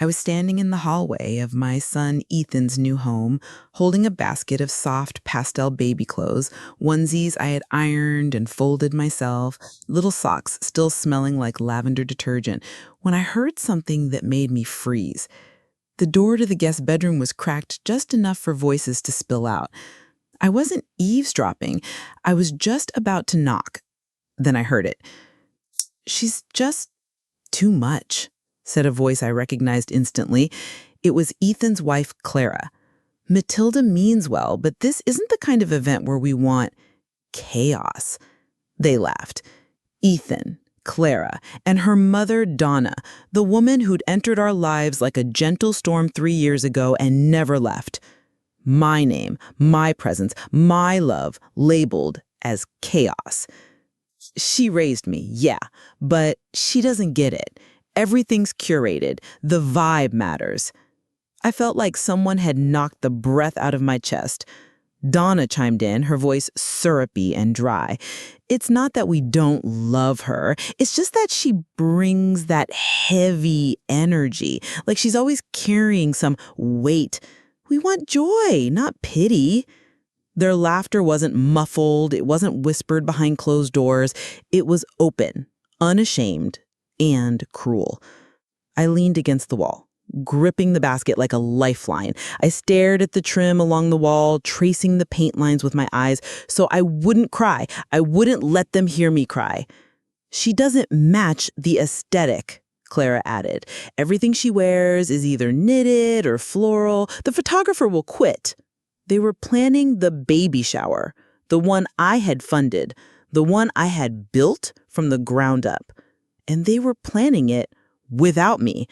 I was standing in the hallway of my son Ethan's new home, holding a basket of soft pastel baby clothes, onesies I had ironed and folded myself, little socks still smelling like lavender detergent, when I heard something that made me freeze. The door to the guest bedroom was cracked just enough for voices to spill out. I wasn't eavesdropping. I was just about to knock. Then I heard it. "She's just too much," said a voice I recognized instantly. It was Ethan's wife, Clara. "Matilda means well, but this isn't the kind of event where we want chaos." They laughed. Ethan, Clara, and her mother, Donna, the woman who'd entered our lives like a gentle storm 3 years ago and never left. My name, my presence, my love, labeled as chaos. She raised me, yeah, but she doesn't get it. Everything's curated. The vibe matters. I felt like someone had knocked the breath out of my chest. Donna chimed in, her voice syrupy and dry. "It's not that we don't love her. It's just that she brings that heavy energy, like she's always carrying some weight. We want joy, not pity." Their laughter wasn't muffled. It wasn't whispered behind closed doors. It was open, unashamed, and cruel. I leaned against the wall, gripping the basket like a lifeline. I stared at the trim along the wall, tracing the paint lines with my eyes so I wouldn't cry. I wouldn't let them hear me cry. "She doesn't match the aesthetic," Clara added. "Everything she wears is either knitted or floral. The photographer will quit." They were planning the baby shower, the one I had funded, the one I had built from the ground up. And they were planning it without me.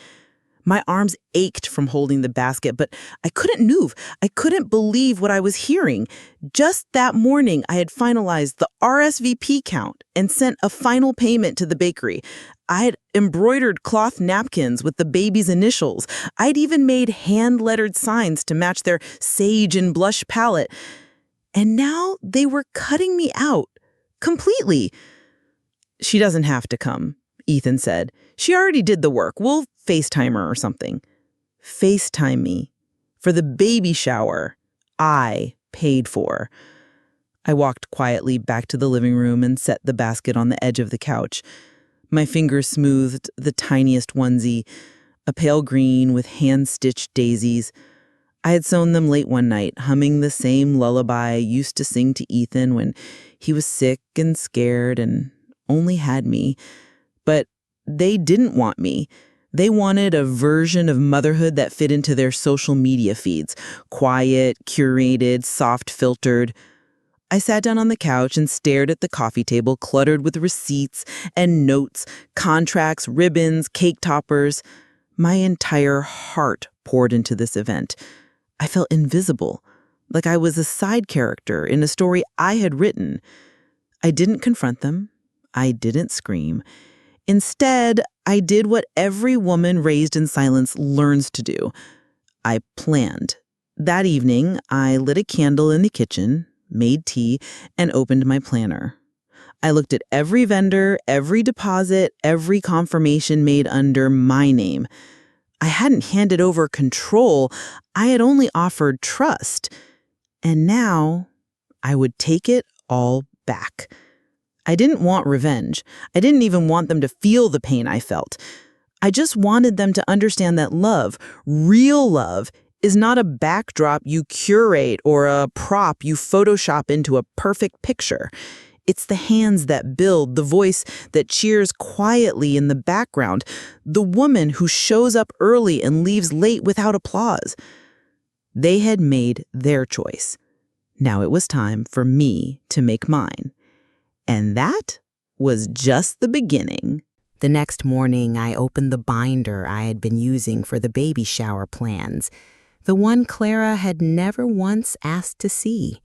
My arms ached from holding the basket, but I couldn't move. I couldn't believe what I was hearing. Just that morning, I had finalized the RSVP count and sent a final payment to the bakery. I had embroidered cloth napkins with the baby's initials. I'd even made hand-lettered signs to match their sage and blush palette. And now they were cutting me out completely. "She doesn't have to come," Ethan said. "She already did the work. We'll FaceTime her or something." FaceTime me for the baby shower I paid for. I walked quietly back to the living room and set the basket on the edge of the couch. My fingers smoothed the tiniest onesie, a pale green with hand-stitched daisies. I had sewn them late one night, humming the same lullaby I used to sing to Ethan when he was sick and scared and only had me. But they didn't want me. They wanted a version of motherhood that fit into their social media feeds. Quiet, curated, soft-filtered. I sat down on the couch and stared at the coffee table cluttered with receipts and notes, contracts, ribbons, cake toppers. My entire heart poured into this event. I felt invisible, like I was a side character in a story I had written. I didn't confront them. I didn't scream. Instead, I did what every woman raised in silence learns to do. I planned. That evening, I lit a candle in the kitchen, made tea, and opened my planner. I looked at every vendor, every deposit, every confirmation made under my name. I hadn't handed over control. I had only offered trust. And now, I would take it all back. I didn't want revenge. I didn't even want them to feel the pain I felt. I just wanted them to understand that love, real love, is not a backdrop you curate or a prop you Photoshop into a perfect picture. It's the hands that build, the voice that cheers quietly in the background, the woman who shows up early and leaves late without applause. They had made their choice. Now it was time for me to make mine. And that was just the beginning. The next morning, I opened the binder I had been using for the baby shower plans, the one Clara had never once asked to see.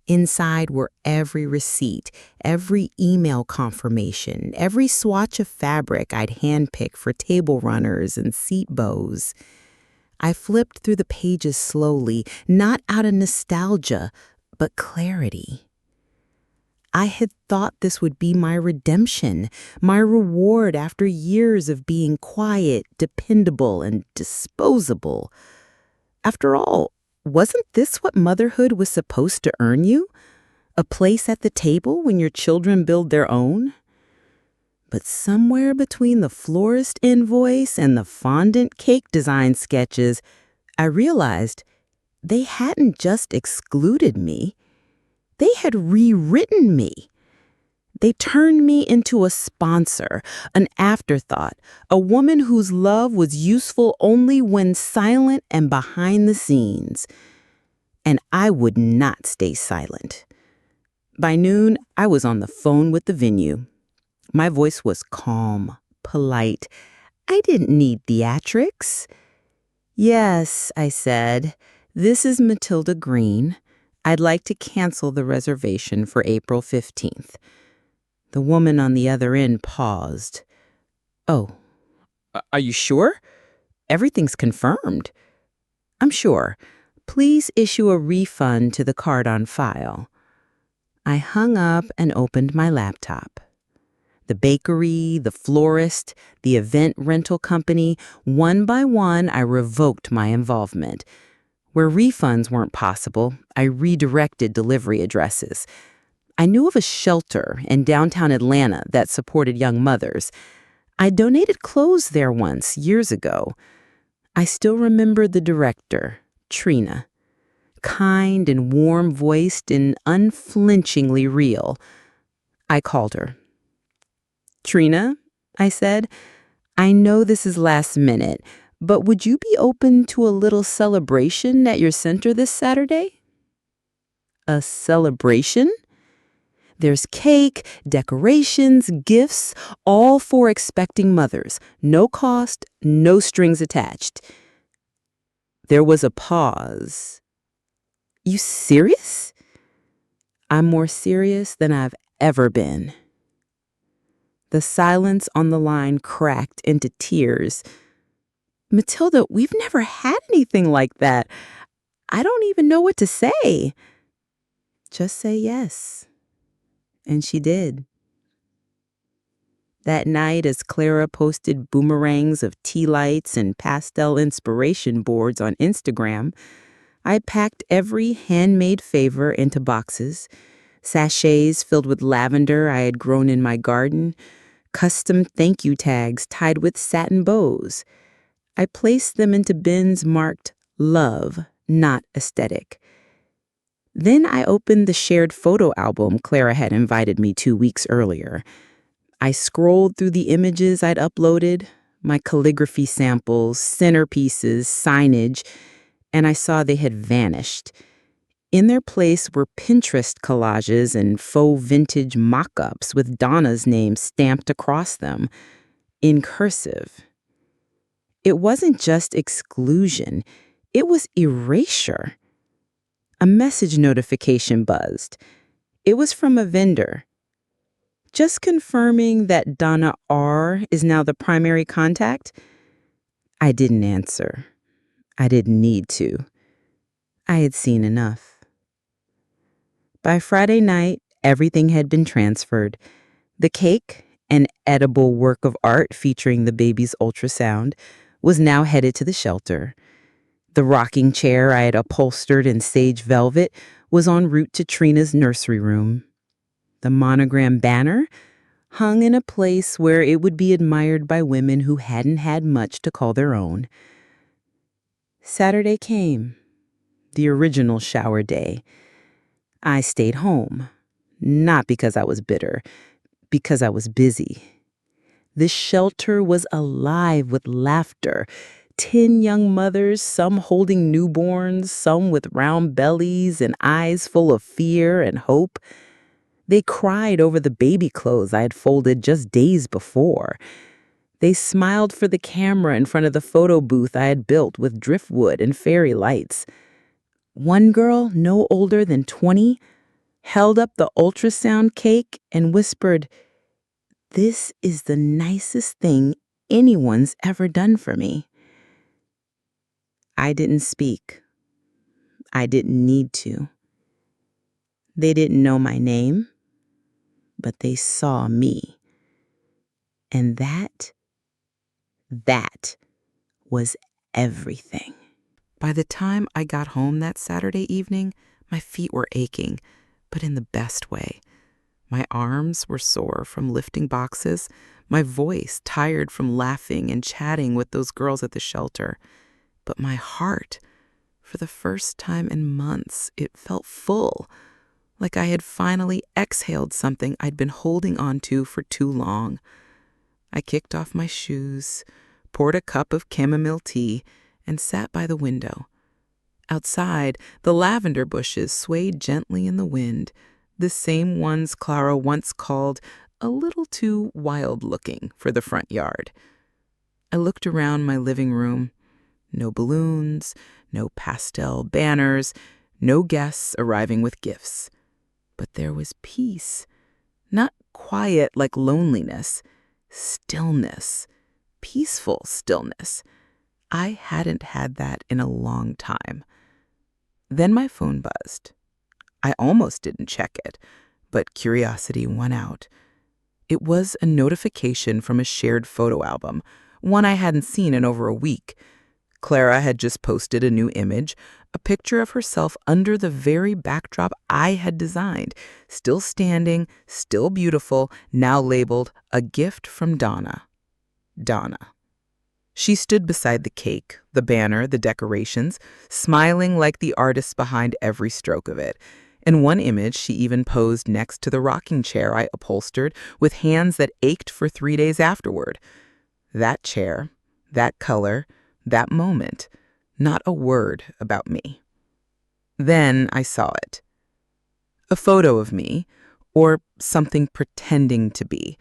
Inside were every receipt, every email confirmation, every swatch of fabric I'd handpicked for table runners and seat bows. I flipped through the pages slowly, not out of nostalgia, but clarity. I had thought this would be my redemption, my reward after years of being quiet, dependable, and disposable. After all, wasn't this what motherhood was supposed to earn you? A place at the table when your children build their own? But somewhere between the florist invoice and the fondant cake design sketches, I realized they hadn't just excluded me, they had rewritten me. They turned me into a sponsor, an afterthought, a woman whose love was useful only when silent and behind the scenes. And I would not stay silent. By noon, I was on the phone with the venue. My voice was calm, polite. I didn't need theatrics. "Yes," I said, "this is Matilda Green. I'd like to cancel the reservation for April 15th. The woman on the other end paused. "Oh, are you sure? Everything's confirmed." "I'm sure. Please issue a refund to the card on file." I hung up and opened my laptop. The bakery, the florist, the event rental company, one by one, I revoked my involvement. Where refunds weren't possible, I redirected delivery addresses. I knew of a shelter in downtown Atlanta that supported young mothers. I donated clothes there once, years ago. I still remember the director, Trina. Kind and warm-voiced and unflinchingly real. I called her. "Trina," I said, "I know this is last minute, but would you be open to a little celebration at your center this Saturday?" "A celebration?" "There's cake, decorations, gifts, all for expecting mothers. No cost, no strings attached." There was a pause. "You serious?" "I'm more serious than I've ever been." The silence on the line cracked into tears. "Matilda, we've never had anything like that. I don't even know what to say." "Just say yes." And she did. That night, as Clara posted boomerangs of tea lights and pastel inspiration boards on Instagram, I packed every handmade favor into boxes, sachets filled with lavender I had grown in my garden, custom thank you tags tied with satin bows. I placed them into bins marked love, not aesthetic. Then I opened the shared photo album Clara had invited me 2 weeks earlier. I scrolled through the images I'd uploaded, my calligraphy samples, centerpieces, signage, and I saw they had vanished. In their place were Pinterest collages and faux vintage mock-ups with Donna's name stamped across them, in cursive. It wasn't just exclusion, it was erasure. A message notification buzzed. It was from a vendor. "Just confirming that Donna R. is now the primary contact." I didn't answer. I didn't need to. I had seen enough. By Friday night, everything had been transferred. The cake, an edible work of art featuring the baby's ultrasound, was now headed to the shelter. The rocking chair I had upholstered in sage velvet was en route to Trina's nursery room. The monogram banner hung in a place where it would be admired by women who hadn't had much to call their own. Saturday came, the original shower day. I stayed home, not because I was bitter, because I was busy. The shelter was alive with laughter. 10 young mothers, some holding newborns, some with round bellies and eyes full of fear and hope. They cried over the baby clothes I had folded just days before. They smiled for the camera in front of the photo booth I had built with driftwood and fairy lights. One girl, no older than 20, held up the ultrasound cake and whispered, "This is the nicest thing anyone's ever done for me." I didn't speak. I didn't need to. They didn't know my name. but they saw me. And that was everything. By the time I got home that Saturday evening, my feet were aching, but in the best way. My arms were sore from lifting boxes, my voice tired from laughing and chatting with those girls at the shelter. But my heart, for the first time in months, it felt full, like I had finally exhaled something I'd been holding on to for too long. I kicked off my shoes, poured a cup of chamomile tea, and sat by the window. Outside, the lavender bushes swayed gently in the wind, the same ones Clara once called a little too wild-looking for the front yard. I looked around my living room. No balloons, no pastel banners, no guests arriving with gifts. But there was peace, not quiet like loneliness, stillness, peaceful stillness. I hadn't had that in a long time. Then my phone buzzed. I almost didn't check it, but curiosity won out. It was a notification from a shared photo album, one I hadn't seen in over a week. Clara had just posted a new image, a picture of herself under the very backdrop I had designed, still standing, still beautiful, now labeled a gift from Donna. Donna. She stood beside the cake, the banner, the decorations, smiling like the artist behind every stroke of it. In one image, she even posed next to the rocking chair I upholstered with hands that ached for 3 days afterward. That chair, that color, that moment, not a word about me. Then I saw it. A photo of me, or something pretending to be.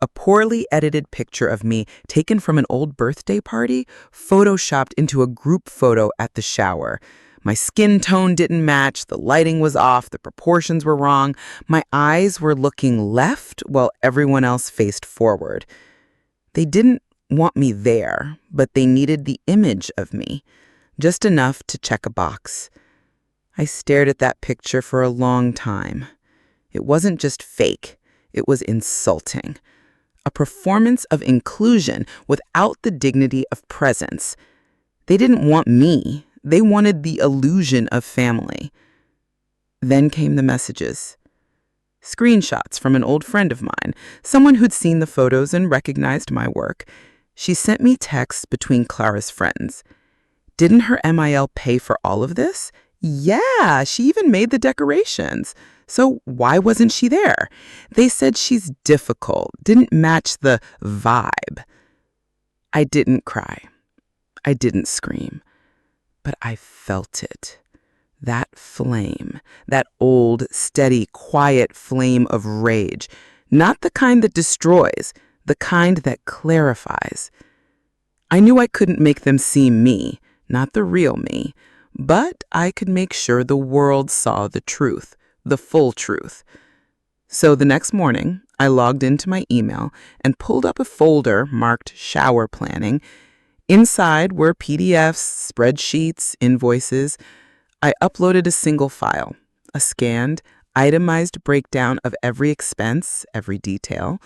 A poorly edited picture of me taken from an old birthday party, photoshopped into a group photo at the shower. My skin tone didn't match, the lighting was off, the proportions were wrong. My eyes were looking left while everyone else faced forward. They didn't want me there, but they needed the image of me, just enough to check a box. I stared at that picture for a long time. It wasn't just fake, it was insulting. A performance of inclusion without the dignity of presence. They didn't want me. They wanted the illusion of family. Then came the messages. Screenshots from an old friend of mine, someone who'd seen the photos and recognized my work. She sent me texts between Clara's friends. Didn't her MIL pay for all of this? Yeah, she even made the decorations. So why wasn't she there? They said she's difficult, didn't match the vibe. I didn't cry. I didn't scream. But I felt it. That flame, that old, steady, quiet flame of rage. Not the kind that destroys, the kind that clarifies. I knew I couldn't make them see me, not the real me, but I could make sure the world saw the truth. The full truth. So the next morning, I logged into my email and pulled up a folder marked shower planning. Inside were PDFs, spreadsheets, invoices. I uploaded a single file, a scanned, itemized breakdown of every expense, every detail,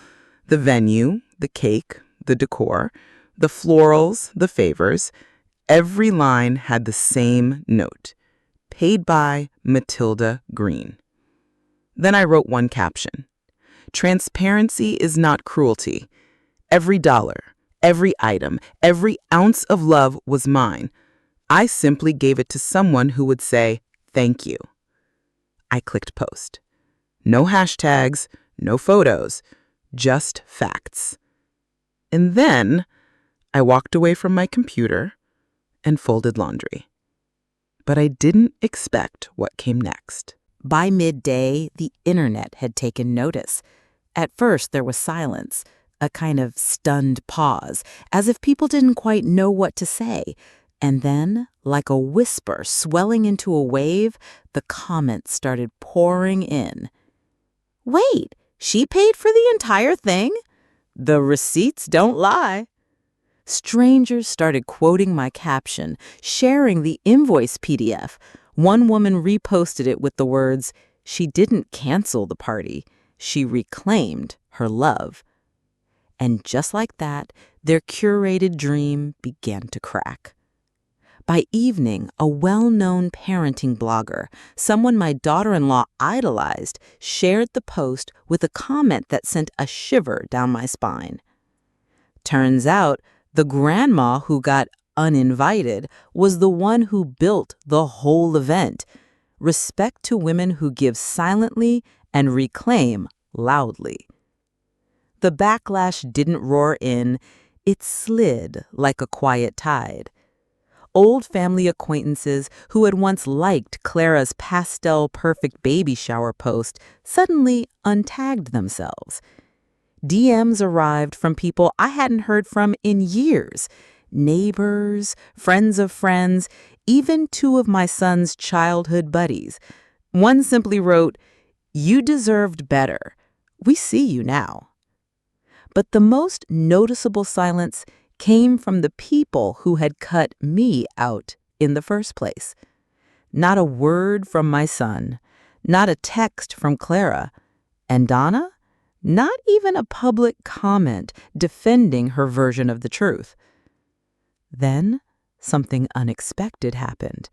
the venue, the cake, the decor, the florals, the favors. Every line had the same note. Paid by Matilda Green. Then I wrote one caption. Transparency is not cruelty. Every dollar, every item, every ounce of love was mine. I simply gave it to someone who would say, thank you. I clicked post. No hashtags, no photos, just facts. And then I walked away from my computer and folded laundry. But I didn't expect what came next. By midday, the internet had taken notice. At first, there was silence, a kind of stunned pause, as if people didn't quite know what to say. And then, like a whisper swelling into a wave, the comments started pouring in. Wait, she paid for the entire thing? The receipts don't lie. Strangers started quoting my caption, sharing the invoice PDF. One woman reposted it with the words, "She didn't cancel the party. she reclaimed her love. And just like that, their curated dream began to crack. By evening, a well-known parenting blogger, someone my daughter-in-law idolized, shared the post with a comment that sent a shiver down my spine. Turns out, the grandma who got uninvited was the one who built the whole event. Respect to women who give silently and reclaim loudly. The backlash didn't roar in, it slid like a quiet tide. Old family acquaintances who had once liked Clara's pastel perfect baby shower post suddenly untagged themselves. DMs arrived from people I hadn't heard from in years. Neighbors, friends of friends, even two of my son's childhood buddies. One simply wrote, "You deserved better. We see you now." But the most noticeable silence came from the people who had cut me out in the first place. Not a word from my son, not a text from Clara, and Donna, not even a public comment defending her version of the truth. Then something unexpected happened.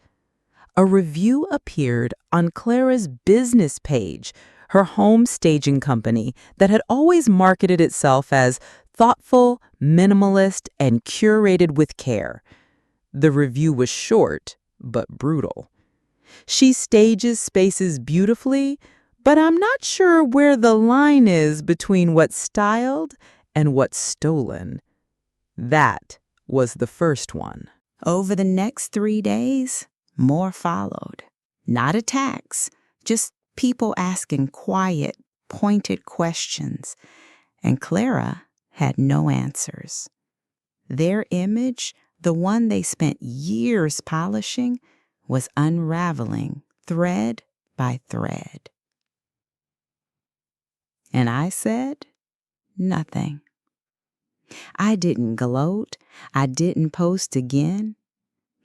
A review appeared on Clara's business page, her home staging company that had always marketed itself as thoughtful, minimalist, and curated with care. The review was short, but brutal. She stages spaces beautifully, but I'm not sure where the line is between what's styled and what's stolen. That was the first one. Over the next 3 days, more followed. Not attacks, just people asking quiet, pointed questions. And Clara had no answers. Their image, the one they spent years polishing, was unraveling thread by thread. And I said nothing. I didn't gloat. I didn't post again.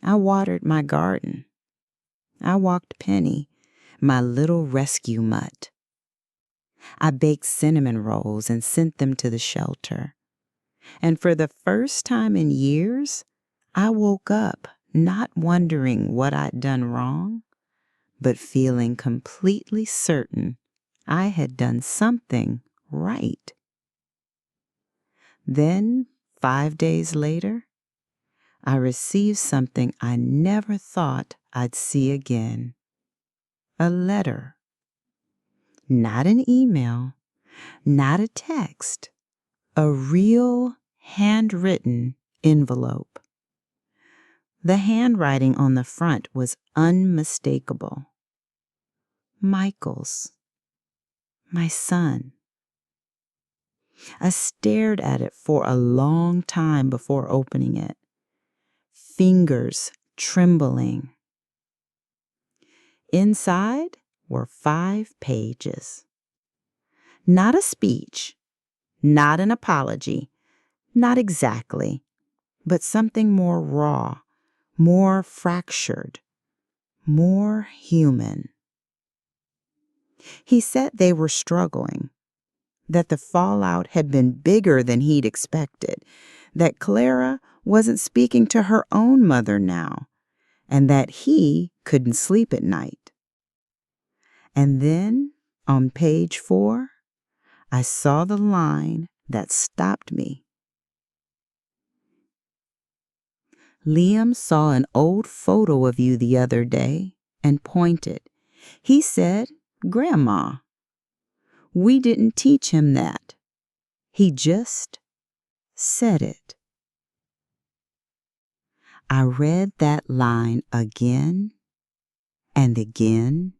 I watered my garden. I walked Penny, my little rescue mutt. I baked cinnamon rolls and sent them to the shelter. And for the first time in years, I woke up not wondering what I'd done wrong, but feeling completely certain I had done something right. Then, 5 days later, I received something I never thought I'd see again. A letter. Not an email, not a text, a real handwritten envelope. The handwriting on the front was unmistakable. Michael's. My son. I stared at it for a long time before opening it. Fingers trembling. Inside were 5 pages. Not a speech, not an apology, not exactly, but something more raw, more fractured, more human. He said they were struggling, that the fallout had been bigger than he'd expected, that Clara wasn't speaking to her own mother now, and that he couldn't sleep at night. And then, on page 4, I saw the line that stopped me. Liam saw an old photo of you the other day and pointed. He said, "Grandma." We didn't teach him that. He just said it. I read that line again and again.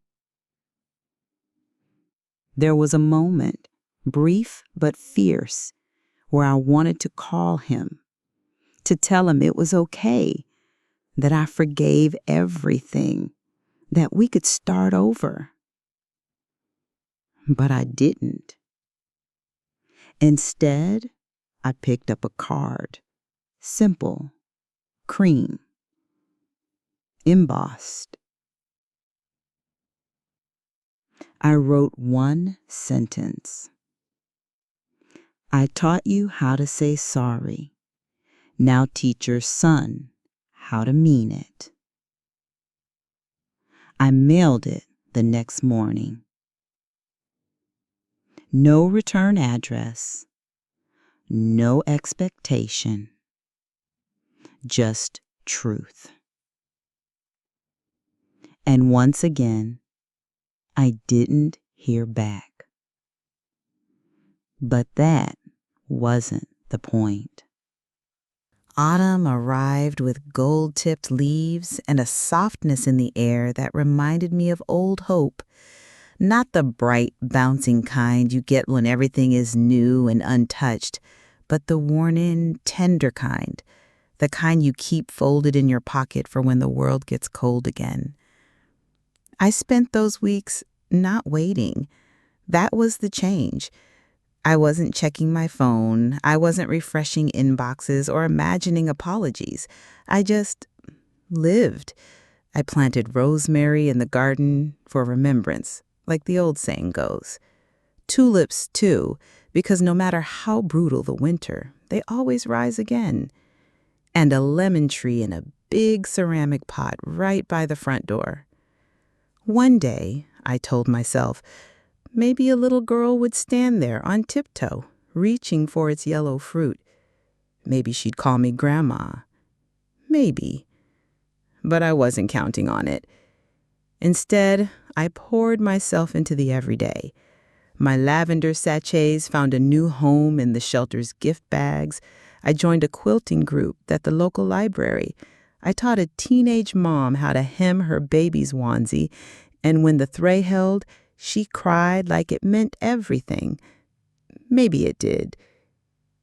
There was a moment, brief but fierce, where I wanted to call him, to tell him it was okay, that I forgave everything, that we could start over. But I didn't. Instead, I picked up a card, simple, cream, embossed. I wrote one sentence. I taught you how to say sorry. Now teach your son how to mean it. I mailed it the next morning. No return address, no expectation, just truth. And once again, I didn't hear back. But that wasn't the point. Autumn arrived with gold-tipped leaves and a softness in the air that reminded me of old hope. Not the bright, bouncing kind you get when everything is new and untouched, but the worn-in, tender kind, the kind you keep folded in your pocket for when the world gets cold again. I spent those weeks not waiting. That was the change. I wasn't checking my phone. I wasn't refreshing inboxes or imagining apologies. I just lived. I planted rosemary in the garden for remembrance, like the old saying goes. Tulips, too, because no matter how brutal the winter, they always rise again. And a lemon tree in a big ceramic pot right by the front door. One day, I told myself, maybe a little girl would stand there on tiptoe, reaching for its yellow fruit. Maybe she'd call me Grandma. Maybe. But I wasn't counting on it. Instead, I poured myself into the everyday. My lavender sachets found a new home in the shelter's gift bags. I joined a quilting group at the local library. I taught a teenage mom how to hem her baby's onesie, and when the tray held, she cried like it meant everything. Maybe it did.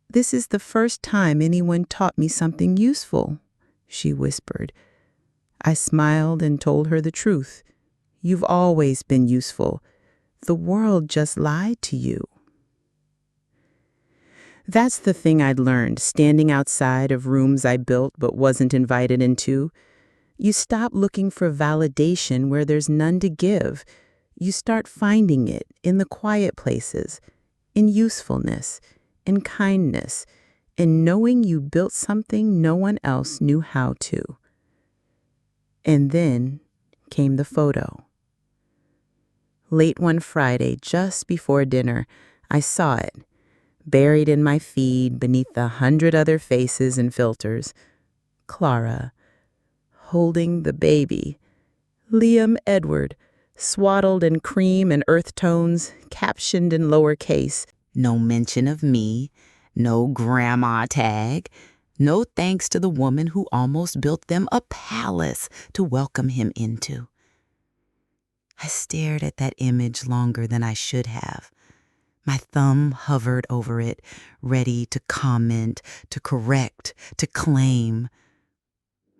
"This is the first time anyone taught me something useful," she whispered. I smiled and told her the truth. "You've always been useful. The world just lied to you." That's the thing I'd learned standing outside of rooms I built but wasn't invited into. You stop looking for validation where there's none to give. You start finding it in the quiet places, in usefulness, in kindness, in knowing you built something no one else knew how to. And then came the photo. Late one Friday, just before dinner, I saw it, buried in my feed beneath 100 other faces and filters. Clara, holding the baby. Liam Edward, swaddled in cream and earth tones, captioned in lowercase. No mention of me, no grandma tag, no thanks to the woman who almost built them a palace to welcome him into. I stared at that image longer than I should have. My thumb hovered over it, ready to comment, to correct, to claim.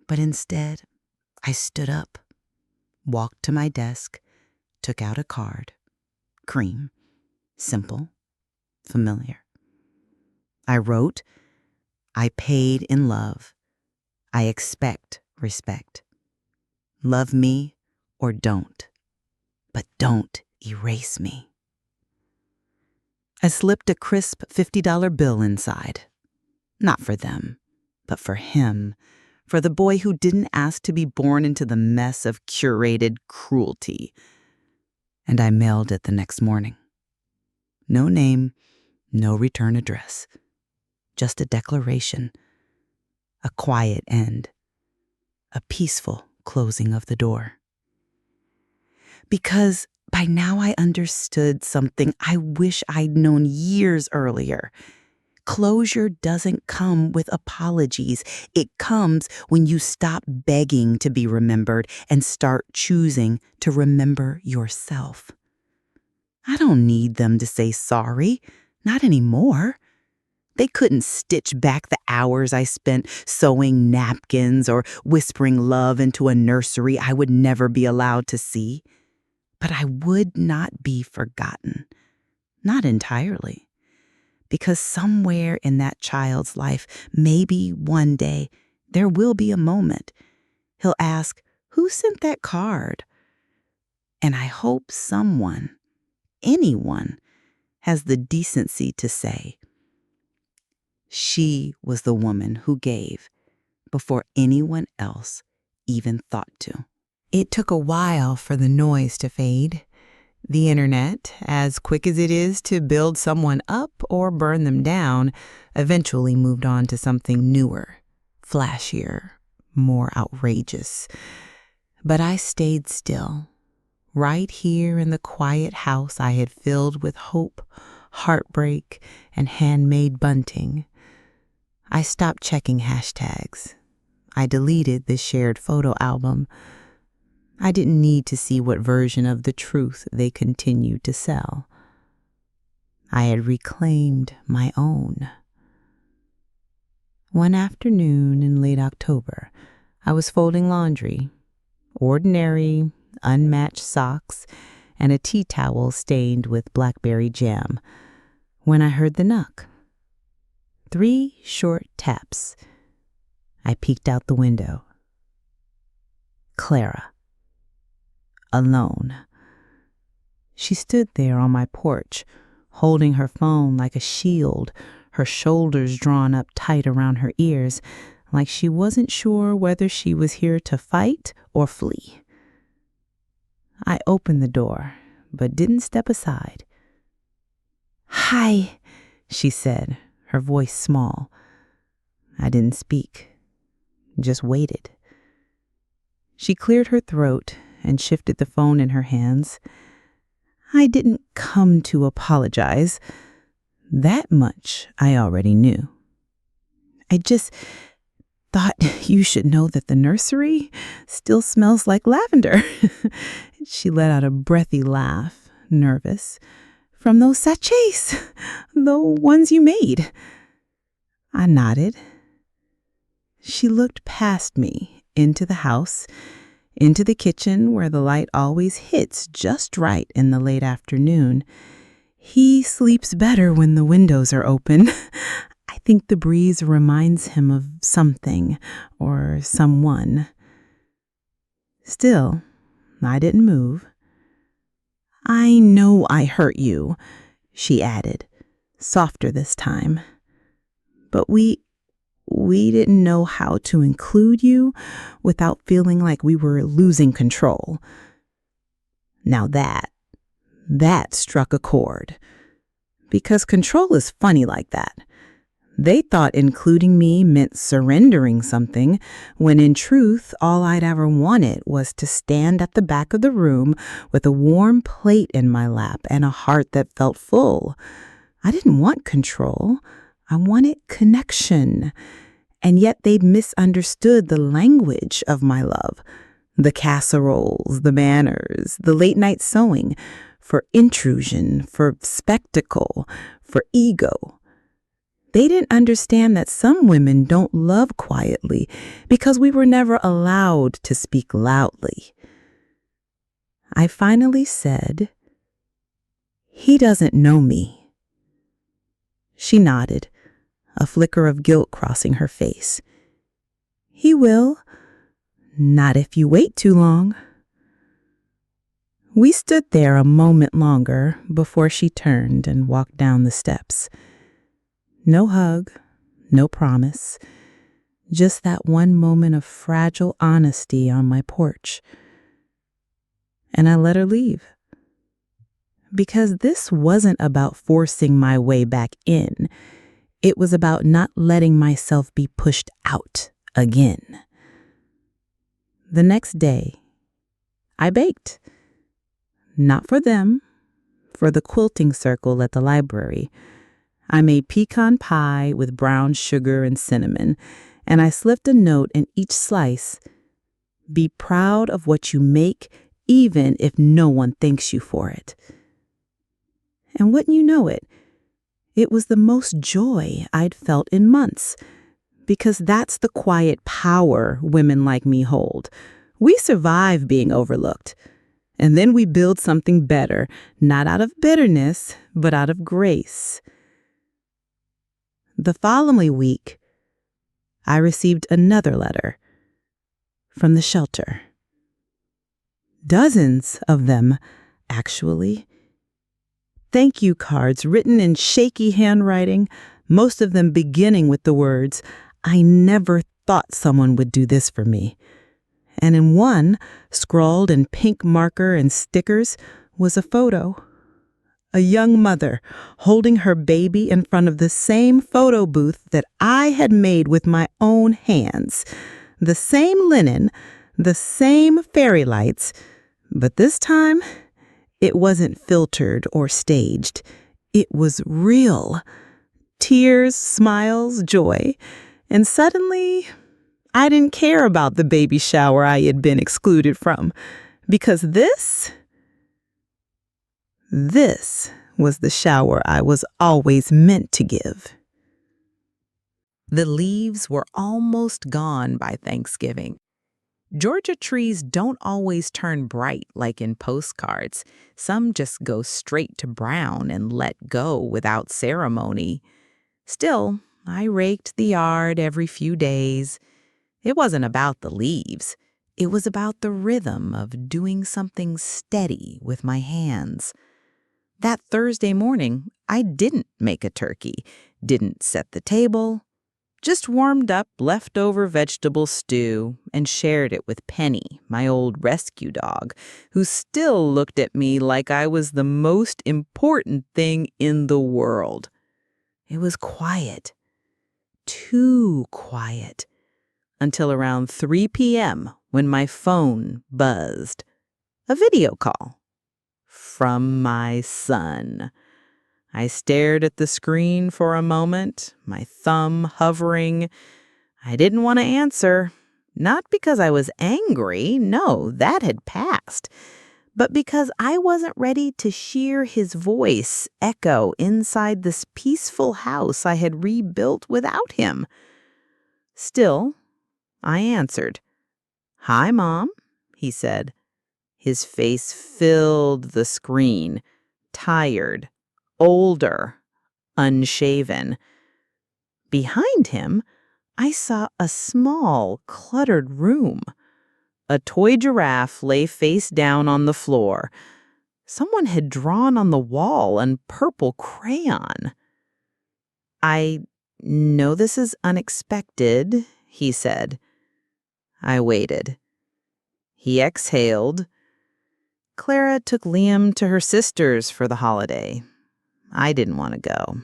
But instead, I stood up, walked to my desk, took out a card. Cream. Simple. Familiar. I wrote, "I paid in love. I expect respect. Love me or don't, but don't erase me." I slipped a crisp $50 bill inside. Not for them, but for him, for the boy who didn't ask to be born into the mess of curated cruelty. And I mailed it the next morning. No name, no return address. Just a declaration, a quiet end, a peaceful closing of the door. Because by now I understood something I wish I'd known years earlier. Closure doesn't come with apologies. It comes when you stop begging to be remembered and start choosing to remember yourself. I don't need them to say sorry, not anymore. They couldn't stitch back the hours I spent sewing napkins or whispering love into a nursery I would never be allowed to see. But I would not be forgotten. Not entirely. Because somewhere in that child's life, maybe one day, there will be a moment. He'll ask, "Who sent that card?" And I hope someone, anyone has the decency to say she was the woman who gave before anyone else even thought to. It took a while for the noise to fade. The internet, as quick as it is to build someone up or burn them down, eventually moved on to something newer, flashier, more outrageous. But I stayed still, right here in the quiet house I had filled with hope, heartbreak, and handmade bunting. I stopped checking hashtags. I deleted the shared photo album. I didn't need to see what version of the truth they continued to sell. I had reclaimed my own. One afternoon in late October, I was folding laundry, ordinary, unmatched socks, and a tea towel stained with blackberry jam, when I heard the knock. 3 short taps. I peeked out the window. Clara. Alone. She stood there on my porch, holding her phone like a shield, her shoulders drawn up tight around her ears, like she wasn't sure whether she was here to fight or flee. I opened the door, but didn't step aside. "Hi," she said, her voice small. I didn't speak, just waited. She cleared her throat and shifted the phone in her hands. I didn't come to apologize. That much I already knew. I just thought you should know that the nursery still smells like lavender. She let out a breathy laugh, nervous. "From those sachets, the ones you made." I nodded. She looked past me into the house, into the kitchen where the light always hits just right in the late afternoon. He sleeps better when the windows are open. I think the breeze reminds him of something or someone. Still, I didn't move. "I know I hurt you," she added, softer this time. "But we didn't know how to include you without feeling like we were losing control." Now that struck a chord. Because control is funny like that. They thought including me meant surrendering something, when in truth, all I'd ever wanted was to stand at the back of the room with a warm plate in my lap and a heart that felt full. I didn't want control. I wanted connection. And yet they'd misunderstood the language of my love. The casseroles, the manners, the late night sewing, for intrusion, for spectacle, for ego. They didn't understand that some women don't love quietly because we were never allowed to speak loudly. I finally said, "He doesn't know me." She nodded, a flicker of guilt crossing her face. "He will. Not if you wait too long." We stood there a moment longer before she turned and walked down the steps. No hug, no promise, just that one moment of fragile honesty on my porch. And I let her leave. Because this wasn't about forcing my way back in. It was about not letting myself be pushed out again. The next day, I baked. Not for them, for the quilting circle at the library. I made pecan pie with brown sugar and cinnamon, and I slipped a note in each slice. "Be proud of what you make, even if no one thanks you for it." And wouldn't you know it, it was the most joy I'd felt in months, because that's the quiet power women like me hold. We survive being overlooked, and then we build something better, not out of bitterness, but out of grace. The following week, I received another letter from the shelter. Dozens of them, actually. Thank you cards written in shaky handwriting, most of them beginning with the words, "I never thought someone would do this for me." And in one, scrawled in pink marker and stickers, was a photo. A young mother holding her baby in front of the same photo booth that I had made with my own hands. The same linen, the same fairy lights, but this time it wasn't filtered or staged. It was real. Tears, smiles, joy. And suddenly, I didn't care about the baby shower I had been excluded from, because this was the shower I was always meant to give. The leaves were almost gone by Thanksgiving. Georgia trees don't always turn bright like in postcards. Some just go straight to brown and let go without ceremony. Still, I raked the yard every few days. It wasn't about the leaves. It was about the rhythm of doing something steady with my hands. That Thursday morning, I didn't make a turkey, didn't set the table, just warmed up leftover vegetable stew and shared it with Penny, my old rescue dog, who still looked at me like I was the most important thing in the world. It was quiet, too quiet, until around 3 p.m. when my phone buzzed. A video call from my son. I stared at the screen for a moment, my thumb hovering. I didn't want to answer, not because I was angry, no, that had passed, but because I wasn't ready to hear his voice echo inside this peaceful house I had rebuilt without him. Still, I answered. "Hi, Mom," he said. His face filled the screen, tired, older, unshaven. Behind him, I saw a small, cluttered room. A toy giraffe lay face down on the floor. Someone had drawn on the wall in purple crayon. "I know this is unexpected," he said. I waited. He exhaled. "Clara took Liam to her sister's for the holiday. I didn't want to go."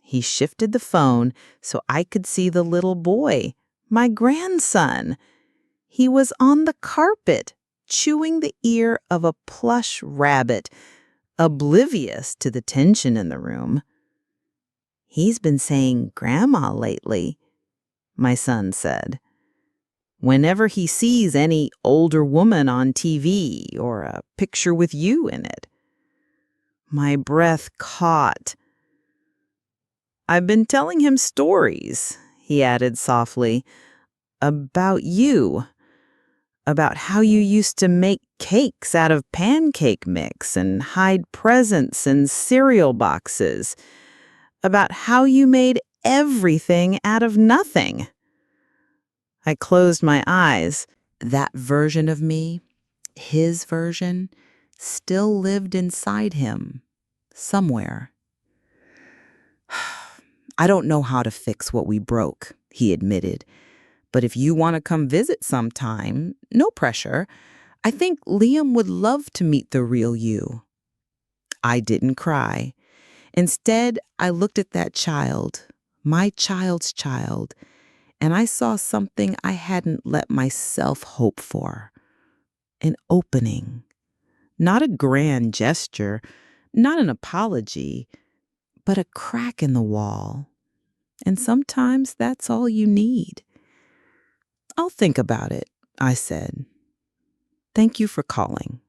He shifted the phone so I could see the little boy, my grandson. He was on the carpet, chewing the ear of a plush rabbit, oblivious to the tension in the room. "He's been saying Grandma lately," my son said. "Whenever he sees any older woman on TV or a picture with you in it." My breath caught. "I've been telling him stories," he added softly, "about you, about how you used to make cakes out of pancake mix and hide presents in cereal boxes, about how you made everything out of nothing." I closed my eyes. That version of me, his version, still lived inside him, somewhere. "I don't know how to fix what we broke," he admitted. "But if you want to come visit sometime, no pressure. I think Liam would love to meet the real you." I didn't cry. Instead, I looked at that child, my child's child, and I saw something I hadn't let myself hope for. An opening. Not a grand gesture, not an apology, but a crack in the wall. And sometimes that's all you need. "I'll think about it," I said. "Thank you for calling."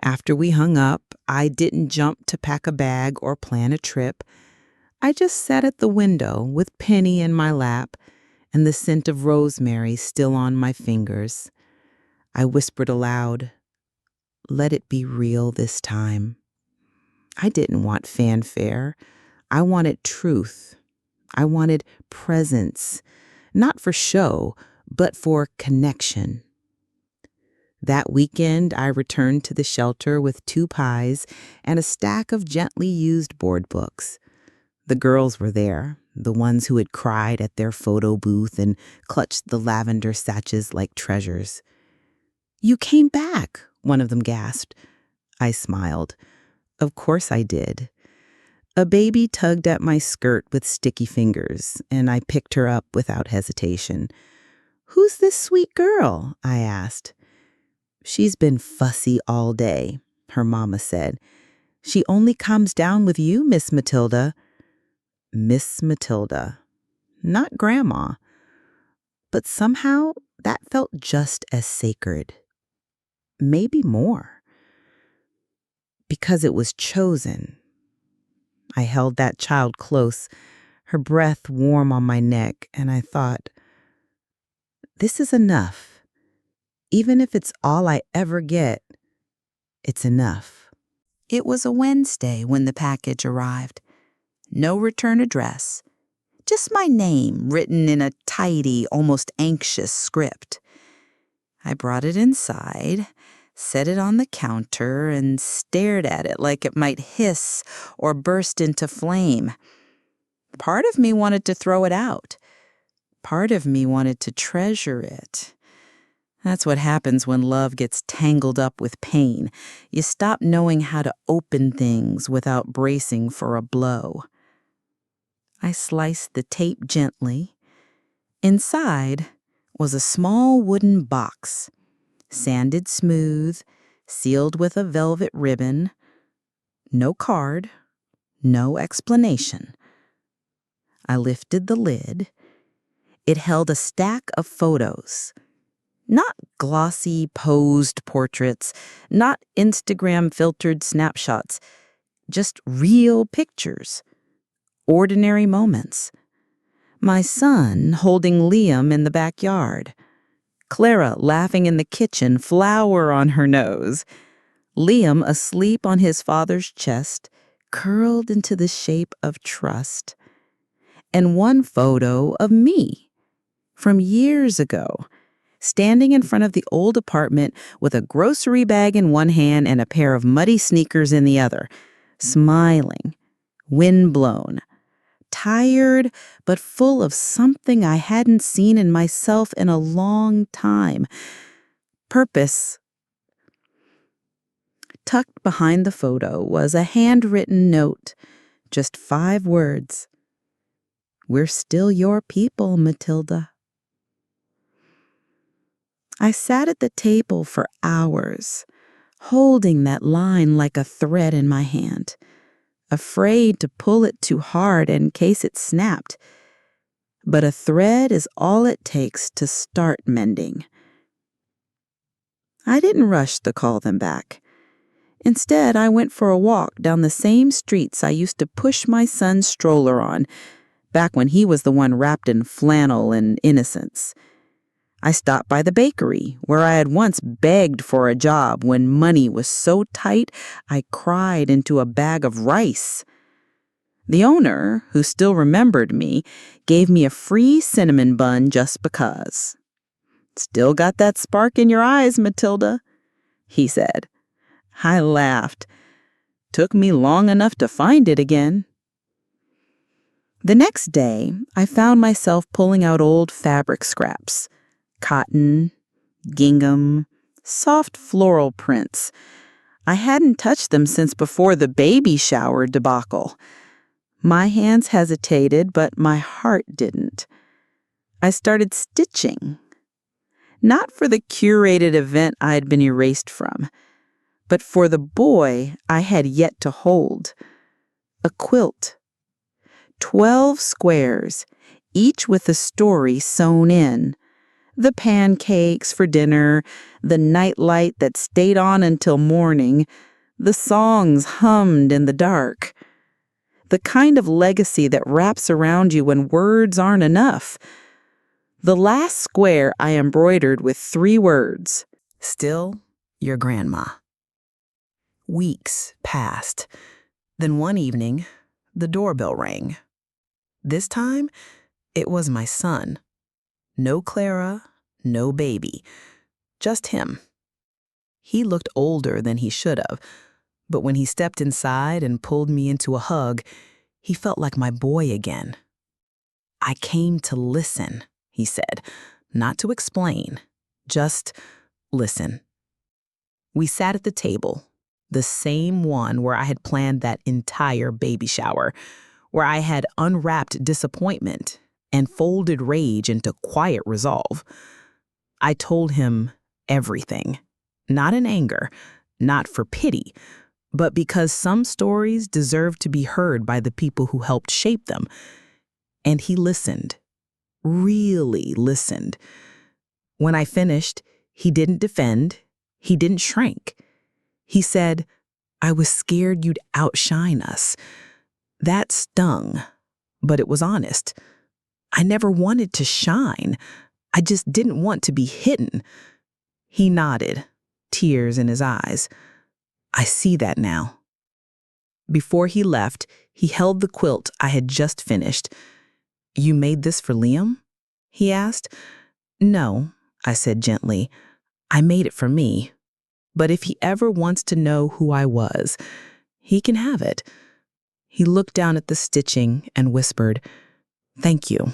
After we hung up, I didn't jump to pack a bag or plan a trip. I just sat at the window with Penny in my lap and the scent of rosemary still on my fingers. I whispered aloud, "Let it be real this time." I didn't want fanfare. I wanted truth. I wanted presence, not for show, but for connection. That weekend, I returned to the shelter with 2 pies and a stack of gently used board books. The girls were there, the ones who had cried at their photo booth and clutched the lavender sachets like treasures. "You came back," one of them gasped. I smiled. Of course I did. A baby tugged at my skirt with sticky fingers, and I picked her up without hesitation. "Who's this sweet girl?" I asked. "She's been fussy all day," her mama said. "She only comes down with you, Miss Matilda." Miss Matilda. Not Grandma. But somehow that felt just as sacred. Maybe more. Because it was chosen. I held that child close, her breath warm on my neck, and I thought, this is enough. Even if it's all I ever get, it's enough. It was a Wednesday when the package arrived. No return address. Just my name written in a tidy, almost anxious script. I brought it inside, set it on the counter, and stared at it like it might hiss or burst into flame. Part of me wanted to throw it out. Part of me wanted to treasure it. That's what happens when love gets tangled up with pain. You stop knowing how to open things without bracing for a blow. I sliced the tape gently. Inside was a small wooden box, sanded smooth, sealed with a velvet ribbon. No card, no explanation. I lifted the lid. It held a stack of photos. Not glossy, posed portraits, not Instagram-filtered snapshots, just real pictures, ordinary moments. My son holding Liam in the backyard. Clara laughing in the kitchen, flour on her nose. Liam asleep on his father's chest, curled into the shape of trust. And one photo of me from years ago, standing in front of the old apartment with a grocery bag in one hand and a pair of muddy sneakers in the other, smiling, windblown, tired but full of something I hadn't seen in myself in a long time. Purpose. Tucked behind the photo was a handwritten note, just 5 words. "We're still your people, Matilda." I sat at the table for hours, holding that line like a thread in my hand, afraid to pull it too hard in case it snapped. But a thread is all it takes to start mending. I didn't rush to call them back. Instead, I went for a walk down the same streets I used to push my son's stroller on, back when he was the one wrapped in flannel and innocence. I stopped by the bakery, where I had once begged for a job when money was so tight I cried into a bag of rice. The owner, who still remembered me, gave me a free cinnamon bun just because. "Still got that spark in your eyes, Matilda," he said. I laughed. Took me long enough to find it again. The next day, I found myself pulling out old fabric scraps. Cotton, gingham, soft floral prints. I hadn't touched them since before the baby shower debacle. My hands hesitated, but my heart didn't. I started stitching. Not for the curated event I had been erased from, but for the boy I had yet to hold. A quilt. 12 squares, each with a story sewn in. The pancakes for dinner, the nightlight that stayed on until morning, the songs hummed in the dark. The kind of legacy that wraps around you when words aren't enough. The last square I embroidered with 3 words. Still, your grandma. Weeks passed. Then one evening, the doorbell rang. This time, it was my son. No Clara, no baby, just him. He looked older than he should have, but when he stepped inside and pulled me into a hug, he felt like my boy again. "I came to listen," he said, "not to explain, just listen." We sat at the table, the same one where I had planned that entire baby shower, where I had unwrapped disappointment and folded rage into quiet resolve. I told him everything, not in anger, not for pity, but because some stories deserve to be heard by the people who helped shape them. And he listened, really listened. When I finished, he didn't defend, he didn't shrink. He said, "I was scared you'd outshine us." That stung, but it was honest. I never wanted to shine. I just didn't want to be hidden. He nodded, tears in his eyes. "I see that now." Before he left, he held the quilt I had just finished. "You made this for Liam?" he asked. "No," I said gently. "I made it for me. But if he ever wants to know who I was, he can have it." He looked down at the stitching and whispered, "Thank you.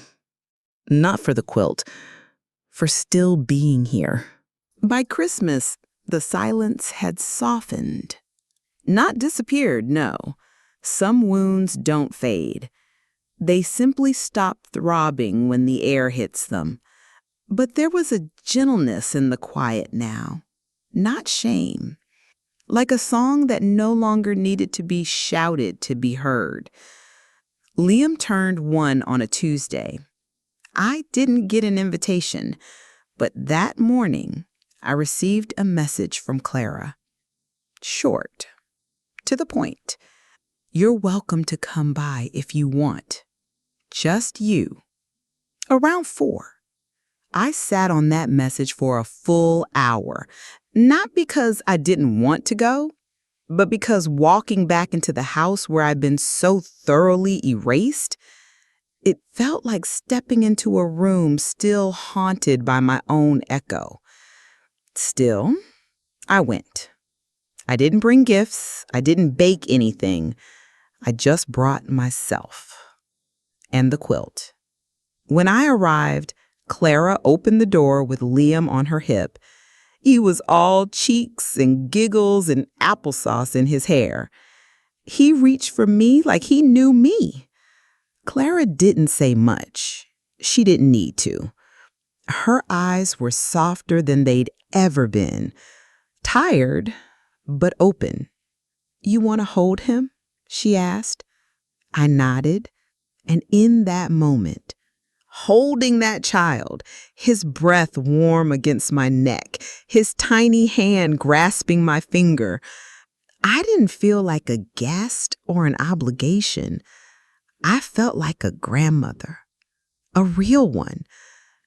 Not for the quilt, for still being here." By Christmas, the silence had softened. Not disappeared, no. Some wounds don't fade. They simply stop throbbing when the air hits them. But there was a gentleness in the quiet now, not shame. Like a song that no longer needed to be shouted to be heard. Liam turned 1 on a Tuesday. I didn't get an invitation, but that morning I received a message from Clara. Short, to the point. "You're welcome to come by if you want. Just you." Around 4. I sat on that message for a full hour, not because I didn't want to go, but because walking back into the house where I'd been so thoroughly erased, it felt like stepping into a room still haunted by my own echo. Still, I went. I didn't bring gifts. I didn't bake anything. I just brought myself and the quilt. When I arrived, Clara opened the door with Liam on her hip. He was all cheeks and giggles and applesauce in his hair. He reached for me like he knew me. Clara didn't say much. She didn't need to. Her eyes were softer than they'd ever been. Tired, but open. "You want to hold him?" she asked. I nodded, and in that moment, holding that child, his breath warm against my neck, his tiny hand grasping my finger, I didn't feel like a guest or an obligation. I felt like a grandmother, a real one.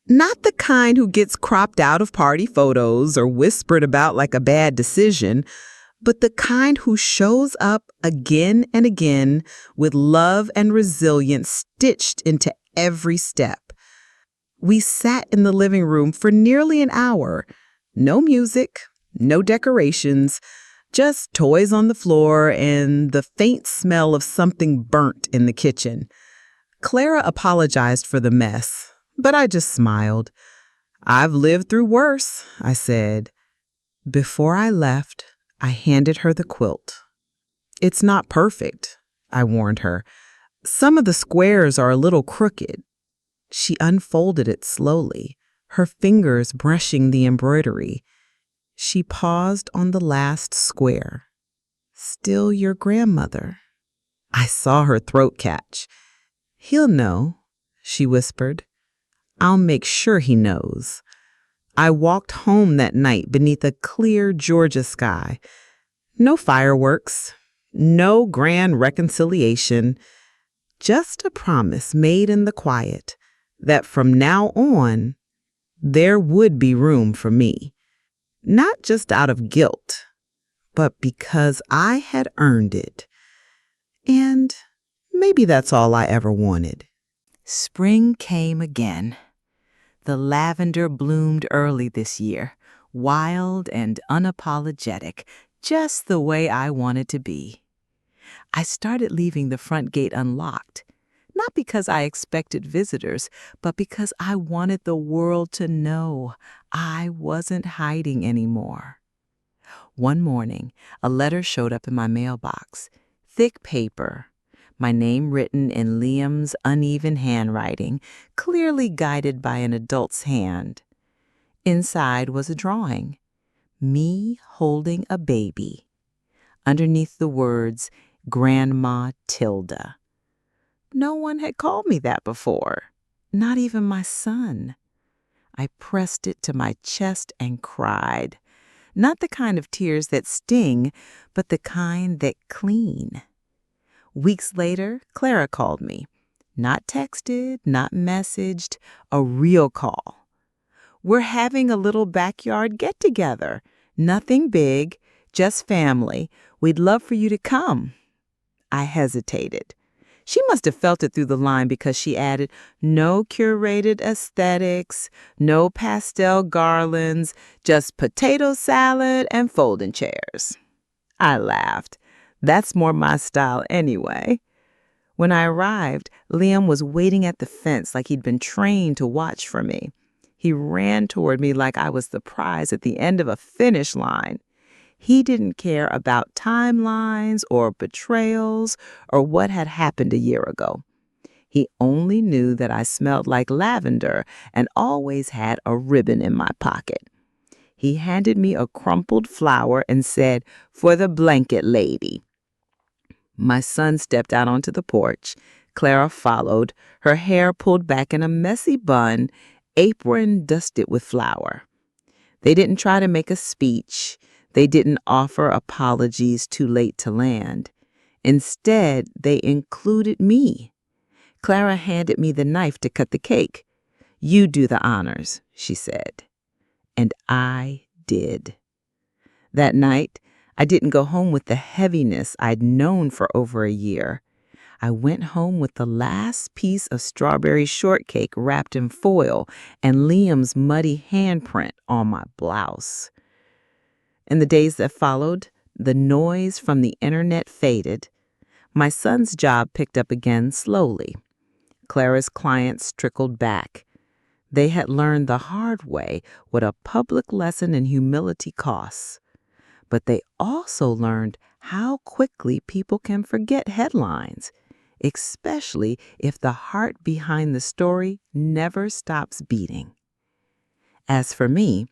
Not the kind who gets cropped out of party photos or whispered about like a bad decision, but the kind who shows up again and again with love and resilience stitched into every step. We sat in the living room for nearly an hour. No music, no decorations, just toys on the floor and the faint smell of something burnt in the kitchen. Clara apologized for the mess, but I just smiled. "I've lived through worse," I said. Before I left, I handed her the quilt. "It's not perfect," I warned her. "Some of the squares are a little crooked." She unfolded it slowly, her fingers brushing the embroidery. She paused on the last square. "Still your grandmother." I saw her throat catch. "He'll know," she whispered. "I'll make sure he knows." I walked home that night beneath a clear Georgia sky. No fireworks, no grand reconciliation, just a promise made in the quiet that from now on, there would be room for me. Not just out of guilt, but because I had earned it. And maybe that's all I ever wanted. Spring came again. The lavender bloomed early this year, wild and unapologetic, just the way I wanted to be. I started leaving the front gate unlocked, not because I expected visitors, but because I wanted the world to know I wasn't hiding anymore. One morning, a letter showed up in my mailbox, thick paper, my name written in Liam's uneven handwriting, clearly guided by an adult's hand. Inside was a drawing, me holding a baby. Underneath the words, Grandma Tilda. No one had called me that before, not even my son. I pressed it to my chest and cried. Not the kind of tears that sting, but the kind that clean. Weeks later, Clara called me. Not texted, not messaged, a real call. We're having a little backyard get-together. Nothing big, just family. We'd love for you to come. I hesitated. She must have felt it through the line because she added, no curated aesthetics, no pastel garlands, just potato salad and folding chairs. I laughed. That's more my style anyway. When I arrived, Liam was waiting at the fence like he'd been trained to watch for me. He ran toward me like I was the prize at the end of a finish line. He didn't care about timelines or betrayals or what had happened a year ago. He only knew that I smelled like lavender and always had a ribbon in my pocket. He handed me a crumpled flower and said, "For the blanket lady." My son stepped out onto the porch. Clara followed, her hair pulled back in a messy bun, apron dusted with flour. They didn't try to make a speech. They didn't offer apologies too late to land. Instead, they included me. Clara handed me the knife to cut the cake. "You do the honors," she said. And I did. That night, I didn't go home with the heaviness I'd known for over a year. I went home with the last piece of strawberry shortcake wrapped in foil and Liam's muddy handprint on my blouse. In the days that followed, the noise from the internet faded. My son's job picked up again slowly. Clara's clients trickled back. They had learned the hard way what a public lesson in humility costs. But they also learned how quickly people can forget headlines, especially if the heart behind the story never stops beating. As for me,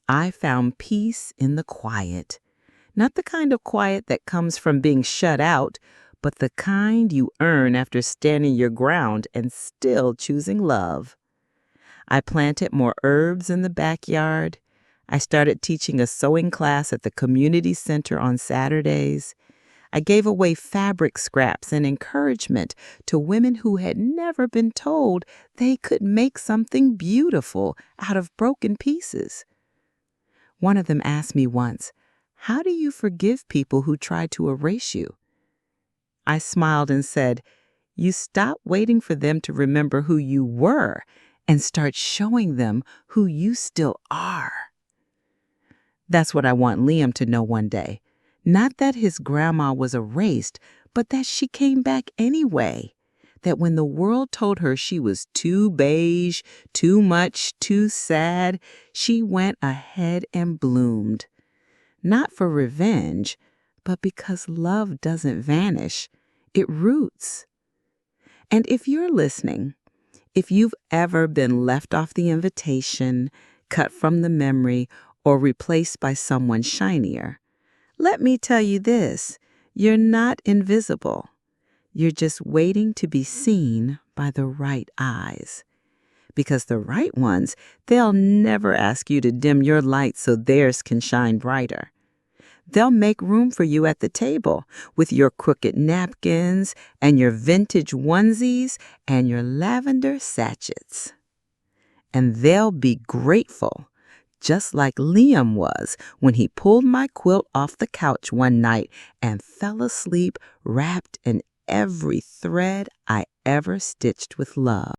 I found peace in the quiet. Not the kind of quiet that comes from being shut out, but the kind you earn after standing your ground and still choosing love. I planted more herbs in the backyard. I started teaching a sewing class at the community center on Saturdays. I gave away fabric scraps and encouragement to women who had never been told they could make something beautiful out of broken pieces. One of them asked me once, "How do you forgive people who try to erase you?" I smiled and said, "You stop waiting for them to remember who you were and start showing them who you still are." That's what I want Liam to know one day. Not that his grandma was erased, but that she came back anyway. That when the world told her she was too beige, too much, too sad, she went ahead and bloomed. Not for revenge, but because love doesn't vanish. It roots. And if you're listening, if you've ever been left off the invitation, cut from the memory, or replaced by someone shinier, let me tell you this, you're not invisible. You're just waiting to be seen by the right eyes. Because the right ones, they'll never ask you to dim your light so theirs can shine brighter. They'll make room for you at the table with your crooked napkins and your vintage onesies and your lavender sachets. And they'll be grateful, just like Liam was when he pulled my quilt off the couch one night and fell asleep wrapped in every thread I ever stitched with love.